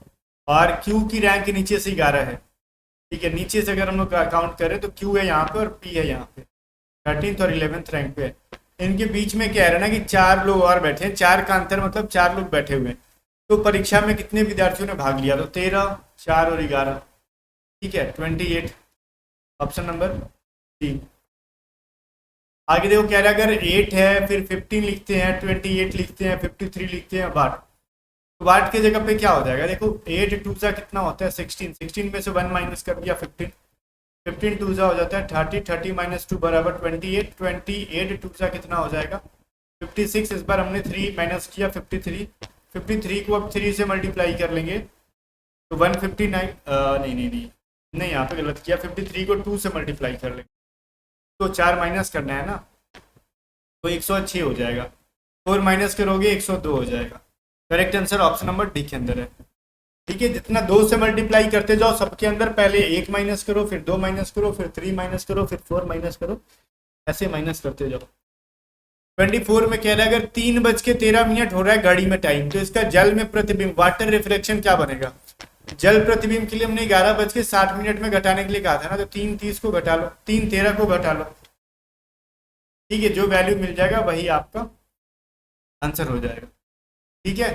और क्यू की रैंक नीचे से 11 है। ठीक है, नीचे से अगर हम लोग काउंट करें तो क्यू है यहाँ पे और पी है यहाँ पे, 13th और 11th रैंक पे है। इनके बीच में क्या है ना कि 4 लोग और बैठे हैं, 4 का अंतर मतलब 4 लोग बैठे हुए हैं। तो परीक्षा में कितने विद्यार्थियों ने भाग लिया, तो 13, 4 और 11, ठीक है 28, ऑप्शन नंबर डी। आगे देखो कह रहा है अगर 8 है, फिर 15 लिखते हैं, 28 लिखते हैं, 53 लिखते हैं, बाट। तो बाट की जगह पे क्या हो जाएगा, देखो 8 टू सा कितना होता है 16, 16 में से 1 माइनस कर दिया 15, 15 टू सा हो जाता है 30, 30 माइनस 2 बराबर 28, 28 टू सा कितना हो जाएगा 56। इस बार हमने 3 माइनस किया 53, 53 को अब 3 से मल्टीप्लाई कर लेंगे तो 159, नहीं यहाँ पे गलत किया, 53 को 2 से मल्टीप्लाई कर लेंगे तो 4 माइनस करना है ना, तो 106 हो जाएगा, 4 माइनस करोगे 102 हो जाएगा। Correct answer option number D के अंदर है। ठीक है, जितना 2 से मल्टीप्लाई करते जाओ सबके अंदर, पहले 1 माइनस करो, फिर 2 माइनस करो, फिर 3 माइनस करो, फिर 4 माइनस करो, ऐसे माइनस करते जाओ। 24 में कह रहा है अगर 3:13 हो रहा है घड़ी में टाइम, तो इसका जल में प्रतिबिंब वाटर रिफ्लेक्शन क्या बनेगा। जल प्रतिबिंब के लिए हमने 11:60 में घटाने के लिए कहा था ना, तो 3:30 को घटा लो, 3:13 को घटा लो। ठीक है, जो वैल्यू मिल जाएगा वही आपका आंसर हो जाएगा। ठीक है,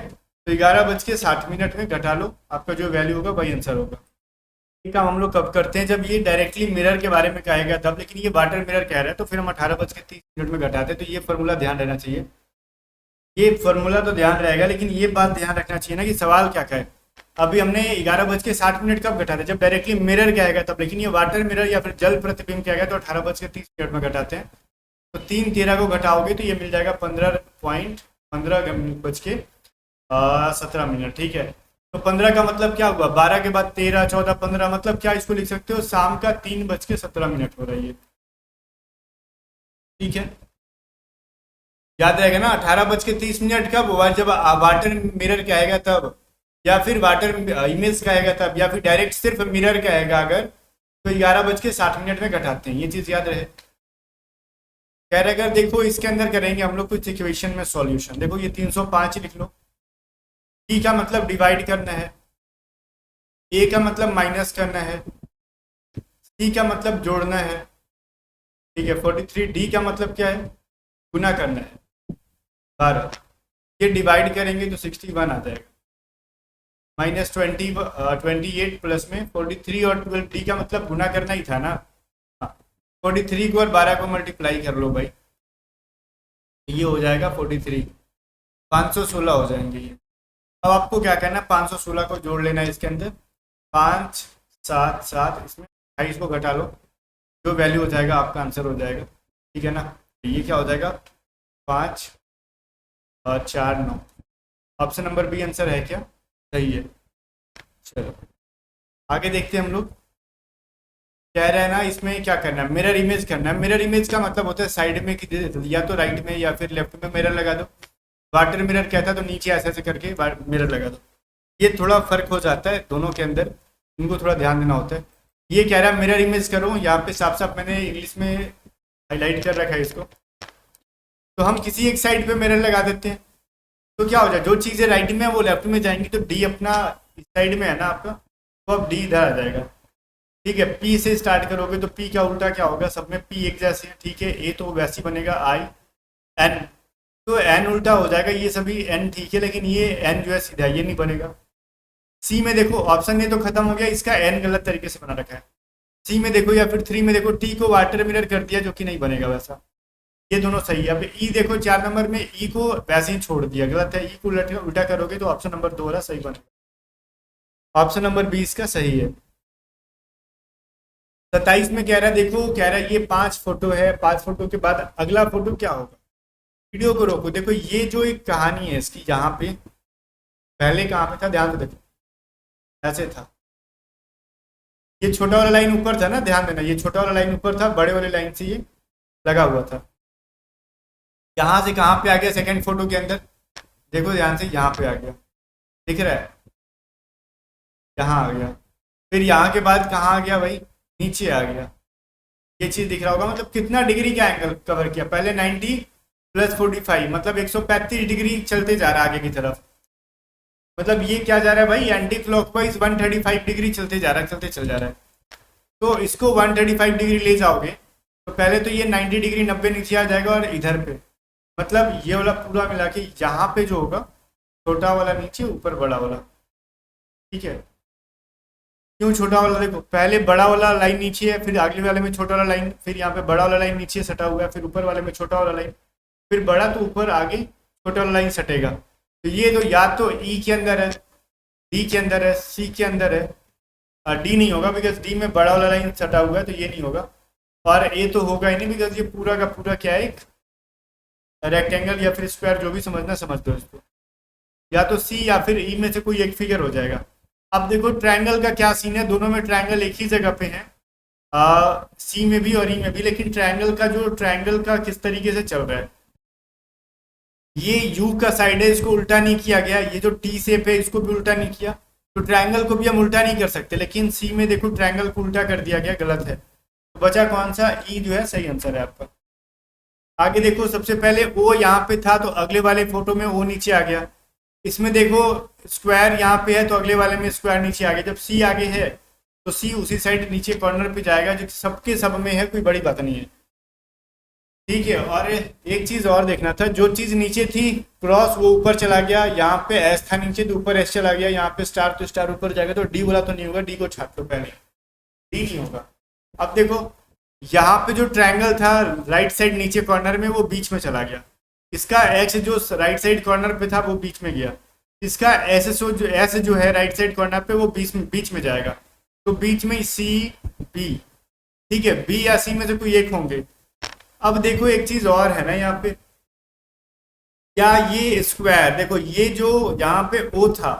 तो 11:60 में घटा लो, आपका जो वैल्यू होगा वही आंसर होगा। ये काम हम लोग कब करते हैं, जब ये डायरेक्टली मिरर के बारे में कहेगा तब, लेकिन ये वाटर मिरर कह रहा है तो फिर हम 18:30 में घटाते हैं। तो ये फॉर्मूला ध्यान रहना चाहिए, ये फॉर्मूला तो ध्यान रहेगा, लेकिन ये बात ध्यान रखना चाहिए ना कि सवाल क्या कहे। अभी हमने 11:60 कब घटाते, जब डायरेक्टली मिरर क्या आएगा तब, लेकिन ये वाटर मिरर या फिर जल प्रतिबिंब क्या आएगा तो 18:30 में घटाते हैं। तो 3:13 को घटाओगे तो ये मिल जाएगा 15:17। ठीक है, तो 15 का मतलब क्या हुआ, 12 के बाद 13, 14, 15, मतलब क्या इसको लिख सकते हो, शाम का 3:17 हो रही है। ठीक है, याद रहेगा ना, 18:30 कब हुआ, जब वाटर मिरर क्या आएगा तब, या फिर वाटर इमेज का आएगा तब, या फिर डायरेक्ट सिर्फ मिरर का आएगा अगर, तो 11:60 में घटाते हैं, ये चीज याद रहे। कह रहे अगर देखो इसके अंदर करेंगे हम लोग कुछ इक्वेशन में सॉल्यूशन, देखो ये 305 लिख लो। डी का मतलब डिवाइड करना है, ए का मतलब माइनस करना है, सी का मतलब जोड़ना है। ठीक है, 43, डी का मतलब क्या है, गुना करना है 12, ये डिवाइड करेंगे तो 61 आ जाएगा, -28 प्लस में 43 और 12, डी का मतलब गुना करना ही था ना। 43 को और 12 को मल्टीप्लाई कर लो भाई, ये हो जाएगा 43, 516 हो जाएंगे ये। अब आपको क्या करना है, 516 को जोड़ लेना है इसके अंदर, 5 7 7, इसमें 28 को घटा लो, जो वैल्यू हो जाएगा आपका आंसर हो जाएगा। ठीक है ना, ये क्या हो जाएगा 5 और 4 9, ऑप्शन नंबर बी आंसर है क्या, सही है। चलो आगे देखते हैं हम लोग, कह रहे हैं ना इसमें क्या करना है, मिरर इमेज करना है। मिरर इमेज का मतलब होता है साइड में या तो राइट में या फिर लेफ्ट में मिरर लगा दो। वाटर मिरर कहता है तो नीचे ऐसे ऐसे करके मिरर लगा दो, ये थोड़ा फर्क हो जाता है दोनों के अंदर, इनको थोड़ा ध्यान देना होता है। ये कह रहा है मिरर इमेज करो, यहाँ पे साफ साफ मैंने इंग्लिश में हाईलाइट कर रखा है इसको, तो हम किसी एक साइड पे मिरर लगा देते हैं, तो क्या हो जाए, जो चीज़ें राइट में है वो लेफ्ट में जाएंगी, तो डी अपना इस साइड में है ना आपका, तो अब डी इधर आ जाएगा। ठीक है, पी से स्टार्ट करोगे तो पी का उल्टा क्या होगा, सब में पी एक जैसे है। ठीक है, ए तो वैसे बनेगा आई एन, तो एन उल्टा हो जाएगा, ये सभी एन ठीक है, लेकिन ये एन जो है सीधा ये नहीं बनेगा। सी में देखो ऑप्शन ए तो खत्म हो गया, इसका एन गलत तरीके से बना रखा है। सी में देखो या फिर 3 में देखो, टी को वाटर मिरर कर दिया जो कि नहीं बनेगा वैसा, ये दोनों सही है। अब ई देखो 4 नंबर में ई को वैसे ही छोड़ दिया, गलत है, ई को उल्टा करोगे तो ऑप्शन नंबर 2 वाला सही बनेगा, ऑप्शन नंबर 20 का सही है। 27 में कह रहा है, देखो कह रहा है ये 5 फोटो है, 5 फोटो के बाद अगला फोटो क्या होगा, वीडियो को रोको। देखो ये जो एक कहानी है इसकी, यहाँ पे पहले कहाँ पे था, ध्यान से देखो, ऐसे था, ये छोटा वाला लाइन ऊपर था ना, ध्यान देना, ये छोटा वाला लाइन ऊपर था, बड़े वाले लाइन से ये लगा हुआ था। यहाँ से कहाँ पे आ गया सेकंड फोटो के अंदर, देखो ध्यान से, यहाँ पे आ गया, दिख रहा है, यहाँ आ गया। फिर यहाँ के बाद कहाँ आ गया भाई, नीचे आ गया। ये चीज दिख रहा होगा, मतलब कितना डिग्री का एंगल कवर किया, पहले 90 प्लस 45, मतलब 135 डिग्री चलते जा रहा है आगे की तरफ। मतलब ये क्या जा रहा है भाई, एंटी क्लॉकवाइज 135 डिग्री चलते जा रहा है, चलते चल जा रहा है। तो इसको 135 डिग्री ले जाओगे तो पहले तो ये 90 डिग्री 90 नीचे आ जाएगा, और इधर पे मतलब ये वाला पूरा मिला के यहाँ पे जो होगा, छोटा वाला नीचे, ऊपर बड़ा वाला, ठीक है। क्यों छोटा वाला, देखो पहले बड़ा वाला लाइन नीचे है, फिर अगले वाले में छोटा वाला लाइन, फिर यहाँ पे बड़ा वाला लाइन नीचे सटा हुआ है, फिर ऊपर वाले में छोटा वाला लाइन, फिर बड़ा तो ऊपर आगे छोटा वाला लाइन सटेगा। तो ये तो या तो ई के अंदर है, डी के अंदर है, सी के अंदर है, डी नहीं होगा बिकॉज डी में बड़ा वाला लाइन सटा हुआ है, तो ये नहीं होगा। और ए तो होगा ही नहीं बिकॉज ये पूरा का पूरा क्या है, एक रेक्टेंगल या फिर स्क्वायर, जो भी समझना समझ दो इसको। या तो सी या फिर ई में से कोई एक फिगर हो जाएगा। अब देखो ट्रायंगल का क्या सीन है, दोनों में ट्रायंगल एक ही जगह पे है, सी में भी और ई में भी, लेकिन ट्रायंगल का किस तरीके से चल रहा है, ये यू का साइड है, इसको उल्टा नहीं किया गया, ये जो टी शेप है इसको भी उल्टा नहीं किया, तो ट्रायंगल को भी हम उल्टा नहीं कर सकते, लेकिन सी में देखो ट्रायंगल को उल्टा कर दिया गया, गलत है। तो बचा कौन सा, ई जो है सही आंसर है आपका। आगे देखो, सबसे पहले ओ यहाँ पे था तो अगले वाले फोटो में ओ नीचे आ गया। इसमें देखो स्क्वायर यहाँ पे है तो अगले वाले में स्क्वायर नीचे आ गया। जब सी आगे है तो सी उसी साइड नीचे कॉर्नर पे जाएगा, जो सबके सब में है, कोई बड़ी बात नहीं है, ठीक है। और एक चीज और देखना था, जो चीज नीचे थी क्रॉस वो ऊपर चला गया, यहाँ पे एस था नीचे तो ऊपर एस चला गया, यहाँ पे स्टार तो स्टार ऊपर जाएगा, तो डी बोला तो नहीं होगा, डी को छाप लो पहले, डी नहीं होगा। अब देखो यहाँ पे जो ट्रायंगल था राइट साइड नीचे कॉर्नर में, वो बीच में चला गया, इसका एक्स जो राइट साइड कॉर्नर पे था वो बीच में गया, इसका एस जो है राइट साइड कॉर्नर पे वो बीच में जाएगा, तो बीच में सी बी, ठीक है, बी या सी में से कोई एक होंगे। अब देखो एक चीज और है ना यहाँ पे, क्या ये स्क्वायर, देखो ये जो यहाँ पे ओ था,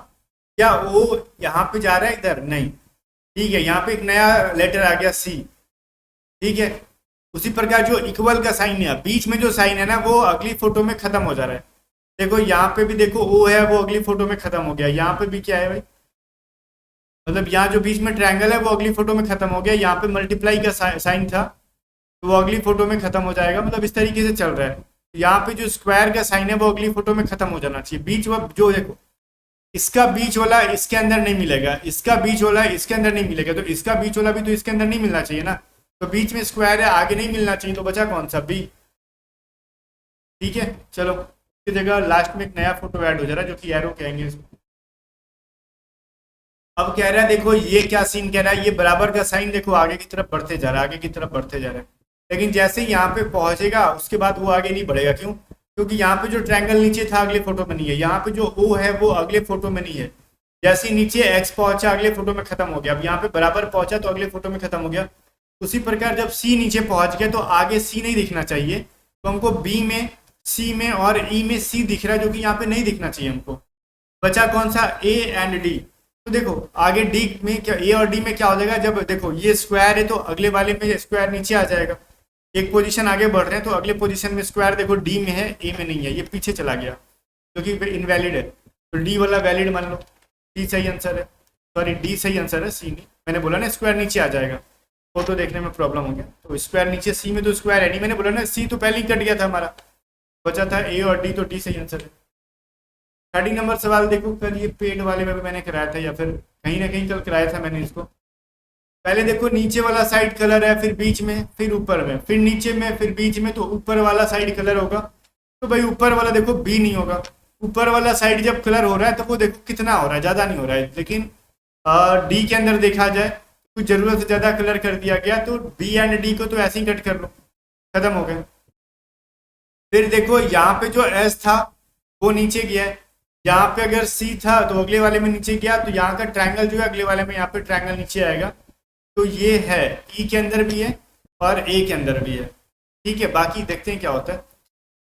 क्या ओ यहाँ पे जा रहा है इधर, नहीं, ठीक है, यहाँ पे एक नया लेटर आ गया सी, ठीक है। उसी प्रकार जो इक्वल का साइन है, बीच में जो साइन है ना वो अगली फोटो में खत्म हो जा रहा है। देखो यहाँ पे भी देखो ओ है, वो अगली फोटो में खत्म हो गया, यहाँ पे भी क्या है भाई, मतलब यहाँ जो बीच में ट्रायंगल है वो अगली फोटो में खत्म हो गया, यहाँ पे मल्टीप्लाई का साइन था तो वो अगली फोटो में खत्म हो जाएगा, मतलब इस तरीके से चल रहा है। यहाँ पे जो स्क्वायर का साइन है वो अगली फोटो में खत्म हो जाना चाहिए। बीच जो देखो इसका बीच वाला इसके अंदर नहीं मिलेगा, इसका बीच वाला इसके अंदर नहीं मिलेगा, तो इसका बीच वाला भी तो इसके अंदर नहीं मिलना चाहिए ना, तो बीच में स्क्वायर है, आगे नहीं मिलना चाहिए, तो बचा कौन सा, बी, ठीक है। चलो इसकी जगह लास्ट में एक नया फोटो ऐड हो जा रहा है जो कि एरो कहेंगे इसको। अब कह रहा है देखो ये क्या सीन कह रहा है, ये बराबर का साइन देखो आगे की तरफ बढ़ते जा रहा है, आगे की तरफ बढ़ते जा रहा है, लेकिन जैसे ही यहाँ पे पहुंचेगा उसके बाद वो आगे नहीं बढ़ेगा, क्यों, क्योंकि यहाँ पे जो ट्रायंगल नीचे था अगले फोटो में नहीं है, यहाँ पे जो ओ है वो अगले फोटो में नहीं है, जैसे ही नीचे एक्स पहुंचा अगले फोटो में खत्म हो गया, अब यहाँ पे बराबर पहुंचा तो अगले फोटो में खत्म हो गया। उसी प्रकार जब सी नीचे पहुंच गया तो आगे सी नहीं दिखना चाहिए, तो हमको बी में, सी में और ई में सी दिख रहा है, जो कि यहाँ पे नहीं दिखना चाहिए हमको। बचा कौन सा, ए एंड डी। तो देखो आगे डी में क्या, ए और डी में क्या हो जाएगा, जब देखो ये स्क्वायर है तो अगले वाले में स्क्वायर नीचे आ जाएगा, एक पोजीशन आगे बढ़ रहे हैं तो अगले पोजीशन में स्क्वायर देखो डी में है, ए में नहीं है, ये पीछे चला गया क्योंकि इनवैलिड है, तो डी वाला वैलिड मान लो, डी सही आंसर है, सॉरी डी सही आंसर है, सी नहीं, मैंने बोला ना स्क्वायर नीचे आ जाएगा, फोटो देखने में प्रॉब्लम हो गया, तो स्क्वायर नीचे, सी में तो स्क्वायर है नहीं, मैंने बोला ना सी तो पहले ही कट गया था हमारा, बचा था ए और डी, तो डी सही आंसर है। 30 नंबर सवाल देखो, कल ये पेड वाले में भी मैंने कराया था, या फिर कहीं ना कहीं कल कराया था मैंने इसको। पहले देखो नीचे वाला साइड कलर है, फिर बीच में, फिर ऊपर में, फिर नीचे में, फिर बीच में, तो ऊपर वाला साइड कलर होगा, तो भाई ऊपर वाला देखो बी नहीं होगा, ऊपर वाला साइड जब कलर हो रहा है तो वो देखो कितना हो रहा है, ज़्यादा नहीं हो रहा है, लेकिन डी के अंदर देखा जाए कुछ ज़रूरत से ज़्यादा कलर कर दिया गया, तो बी एंड डी को तो ऐसे ही कट कर लो, खत्म हो गया। फिर देखो यहाँ पे जो एस था वो नीचे गया है, यहाँ पे अगर सी था तो अगले वाले में नीचे गया, तो यहाँ का ट्रायंगल जो है अगले वाले में यहाँ पे ट्रायंगल नीचे आएगा, तो ये है ई के अंदर भी है और ए के अंदर भी है, ठीक है। बाकी देखते हैं क्या होता है।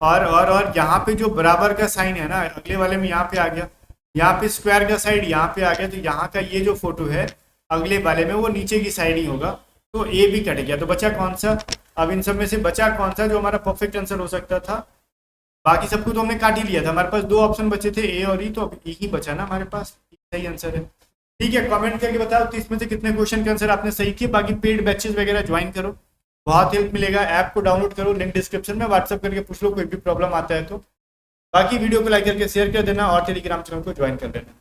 और यहाँ पे जो बराबर का साइन है ना, अगले वाले में यहाँ पे आ गया, यहाँ पे स्क्वायर का साइड यहाँ पे आ गया, तो यहाँ का ये जो फोटो है अगले वाले में वो नीचे की साइड ही होगा, तो ए भी कट गया। तो बचा कौन सा? अब इन सब में से बचा कौन सा जो हमारा परफेक्ट आंसर हो सकता था? बाकी सबको तो हमने काट ही लिया था, हमारे पास दो ऑप्शन बचे थे ए और ई, तो अब ई ही बचा ना हमारे पास, सही आंसर है। ठीक है, कमेंट करके बताओ तो इसमें से कितने क्वेश्चन के आंसर आपने सही किए। बाकी पेड बैचेस वगैरह ज्वाइन करो, बहुत हेल्प मिलेगा। ऐप को डाउनलोड करो, लिंक डिस्क्रिप्शन में, व्हाट्सअप करके पूछ लो कोई भी प्रॉब्लम आता है तो। बाकी वीडियो को लाइक करके शेयर कर देना और टेलीग्राम चैनल को ज्वाइन कर लेना।